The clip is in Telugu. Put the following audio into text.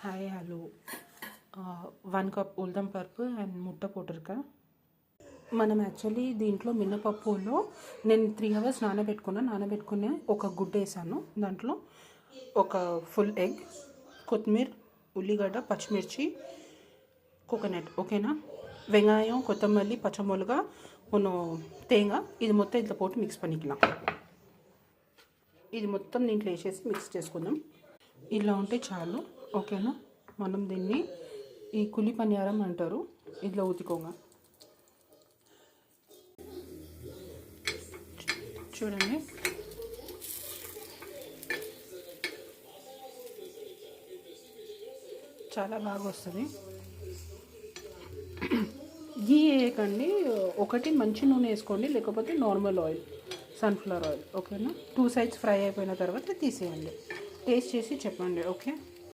హాయ్ హలో 1 కప్ ఉల్దం పరుపు అండ్ ముట్ట పొటర్క. మనం యాక్చువల్లీ దీంట్లో మినపప్పులో నేను 3 అవర్స్ నానబెట్టుకునే ఒక గుడ్డ వేసాను. దాంట్లో ఒక ఫుల్ ఎగ్, కొత్తిమీర, ఉల్లిగడ్డ, పచ్చిమిర్చి, కోకోనట్, ఓకేనా, వెంగాయం, కొత్తమల్లి, పచ్చమొలగా, తేంగా, ఇది మొత్తం ఇట్లా పోటు మిక్స్ పనికిలా. ఇది మొత్తం దీంట్లో వేసేసి మిక్స్ చేసుకుందాం. ఇలా ఉంటే చాలు, ఓకేనా. మనం దీన్ని ఈ కులి పనియారం అంటారు. ఇట్లా ఊతికోగా చూడండి. చాలా బాగా వస్తుంది. గీ వేయకండి, ఒకటి మంచి నూనె వేసుకోండి, లేకపోతే నార్మల్ ఆయిల్, సన్ఫ్లవర్ ఆయిల్, ఓకేనా. 2 సైడ్స్ ఫ్రై అయిపోయిన తర్వాత తీసేయండి. టేస్ట్ చేసి చెప్పండి, ఓకే.